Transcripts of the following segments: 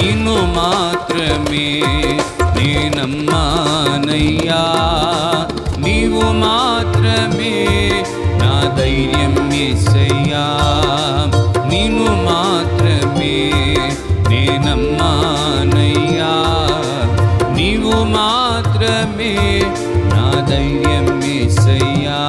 నిన్ను మాత్రమే నే నమ్మానయ్యా. నీవు మాత్రమే నా ధైర్యం యేసయ్యా. నిన్ను మాత్రమే నే నమ్మానయ్యా. నీవు మాత్రమే నా ధైర్యం యేసయ్యా.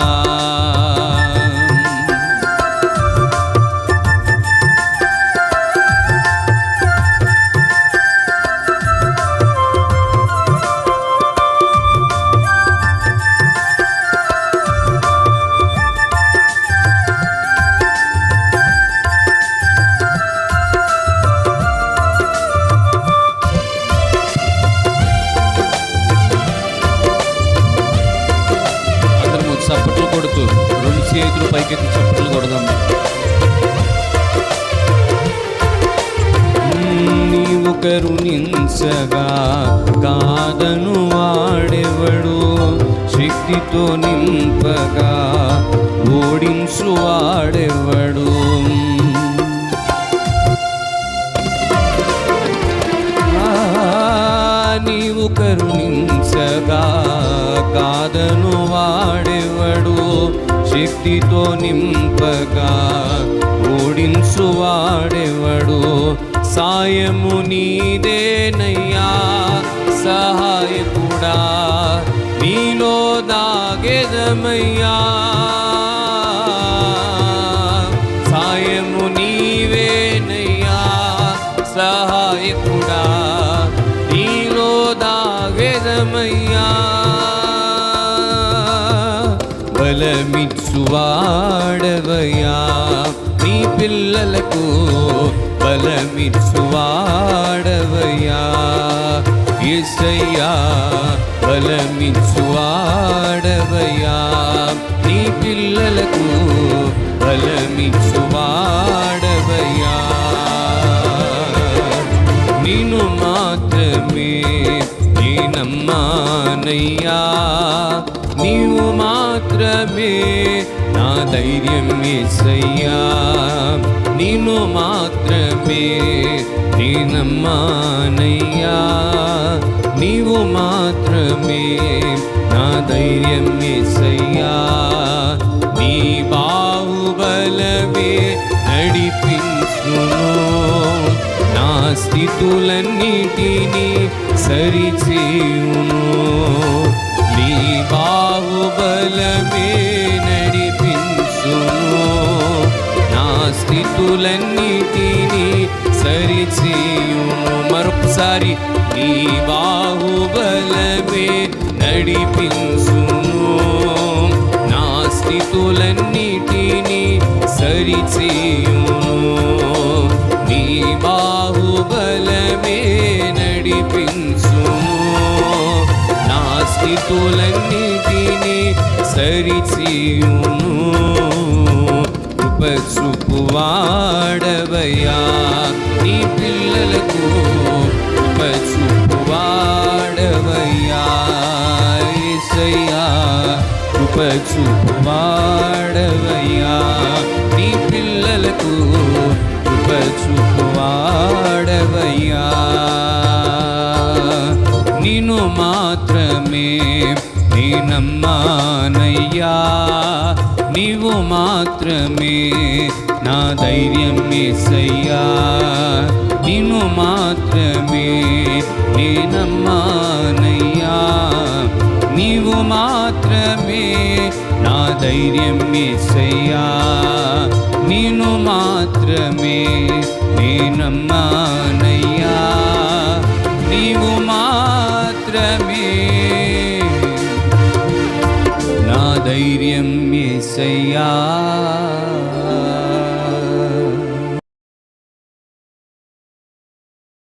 చప్పట్లు కొడుతూ రెండు చేతులు పైకెత్తి చప్పట్లు కొడదాం. నీవు కరుణించగా కాదను వాడెవడు, శక్తితో నింపగా ఓడించు వాడెవడు. నీవు కరుణించగా కాదను వాడెవడు, శక్తితో నింపగా ఓడించు వాడెవడు. సాయము నీదేనయ్యా సహాయకుడా, నీలో దాగెదమయ్యా. సాయము నీవేనయ్యా సహాయకుడా, నీలో దాగెదమయ్యా. బలమిచ్చువాడవయ్యా నీ పిల్లలకు, బలమిచ్చువాడవయ్యా యేసయ్యా. బలమిచ్చువాడవయ్యా నీ పిల్లలకు, బలమిచ్చువాడవయ్యా. నిన్ను మాత్రమే నే నమ్మానయ్యా. నీవు మాత్రమే నా ధైర్యం యేసయ్యా. నిన్ను మాత్రమే నే నమ్మానయ్యా. నీవు మాత్రమే నా ధైర్యం యేసయ్యా. నీ బాహుబలమే నడిపించును, నా స్థితులన్నిటినీ సరిచేయును. నీ బాహుబలమే నడిపించును, నా స్థితులన్నిటినీ సరిచేయును. మరొకసారి నీ బాహుబలమే నడిపించును, నా స్థితులన్నిటినీ సరిచేయును. నీ బాహుబలమే నడిపించును, నా స్థితులన్నిటినీ సరిచేయును. కృప చూపువాడవయ్యా నీ పిల్లలకు, కృప చూపువాడవయ్యా యేసయ్యా. కృప చూపువాడవయ్యా నీ పిల్లలకు, కృప చూపువాడవయ్యా. నిన్ను మాత్రమే నే నమ్మానయ్యా. నీవు మాత్రమే నా ధైర్యం యేసయ్యా. నిన్ను మాత్రమే నే నమ్మానయ్యా. నీవు మాత్రమే నా ధైర్యం యేసయ్యా. నిన్ను మాత్రమే నే నమ్మానయ్యా. నీవు మాత్రమే నా ధైర్యం యేసయ్యా.